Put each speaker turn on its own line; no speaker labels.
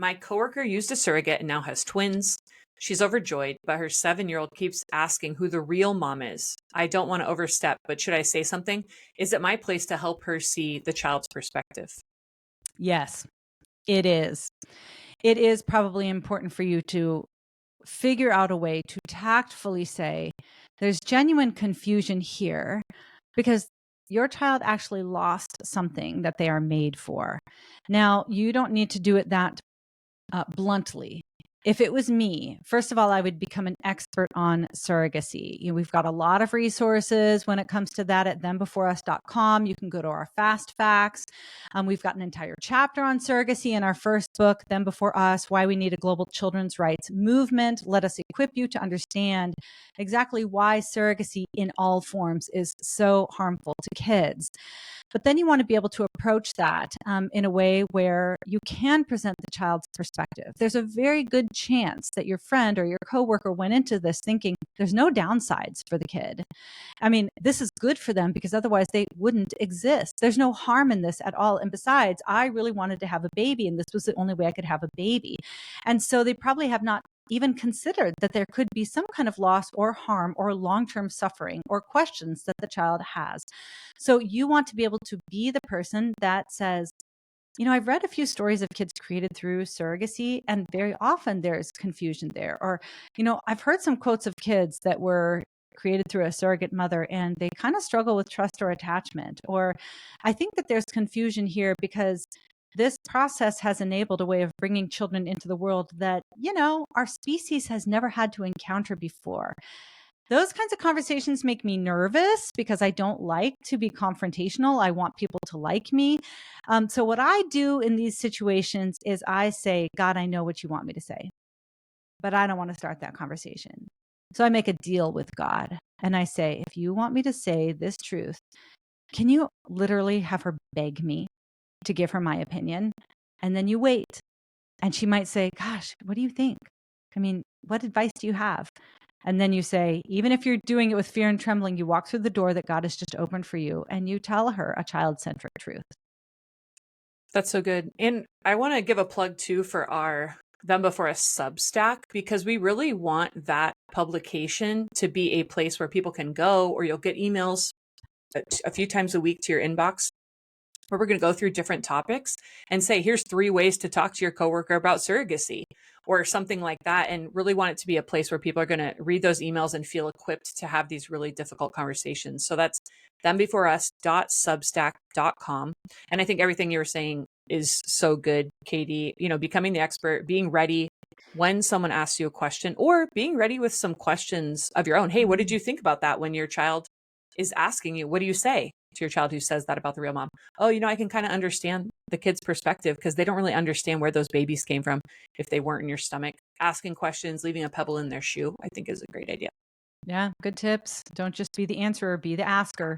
My coworker used a surrogate and now has twins. She's overjoyed, but her 7-year-old keeps asking who the real mom is. I don't want to overstep, but should I say something? Is it my place to help her see the child's perspective?
Yes, it is. It is probably important for you to figure out a way to tactfully say, there's genuine confusion here because your child actually lost something that they are made for. Now, you don't need to do it that bluntly. If it was me, first of all, I would become an expert on surrogacy. We've got a lot of resources when it comes to that at thembeforeus.com. You can go to our fast facts. We've got an entire chapter on surrogacy in our first book, Them Before Us, Why We Need a Global Children's Rights Movement. Let us equip you to understand exactly why surrogacy in all forms is so harmful to kids. But then you want to be able to approach that in a way where you can present the child's perspective. There's a very good chance that your friend or your coworker went into this thinking there's no downsides for the kid. I mean, this is good for them because otherwise they wouldn't exist. There's no harm in this at all. And besides, I really wanted to have a baby, and this was the only way I could have a baby. And so they probably have not even considered that there could be some kind of loss or harm or long-term suffering or questions that the child has. So you want to be able to be the person that says, I've read a few stories of kids created through surrogacy, and very often there's confusion there. Or, I've heard some quotes of kids that were created through a surrogate mother and they kind of struggle with trust or attachment. Or I think that there's confusion here because this process has enabled a way of bringing children into the world that, our species has never had to encounter before. Those kinds of conversations make me nervous because I don't like to be confrontational. I want people to like me. So what I do in these situations is I say, God, I know what you want me to say, but I don't want to start that conversation. So I make a deal with God and I say, if you want me to say this truth, can you literally have her beg me to give her my opinion? And then you wait. And she might say, gosh, what do you think? I mean, what advice do you have? And then you say, even if you're doing it with fear and trembling, you walk through the door that God has just opened for you and you tell her a child-centric truth.
That's so good. And I want to give a plug too for our Them Before Us Substack, because we really want that publication to be a place where people can go, or you'll get emails a few times a week to your inbox where we're going to go through different topics and say, here's 3 ways to talk to your coworker about surrogacy or something like that. And really want it to be a place where people are going to read those emails and feel equipped to have these really difficult conversations. So that's thembeforeus.substack.com. And I think everything you were saying is so good, Katy. Becoming the expert, being ready when someone asks you a question, or being ready with some questions of your own. Hey, what did you think about that when your child is asking you? What do you say to your child who says that about the real mom? Oh, I can kind of understand the kid's perspective because they don't really understand where those babies came from if they weren't in your stomach. Asking questions, leaving a pebble in their shoe, I think is a great idea.
Yeah, good tips. Don't just be the answerer, be the asker.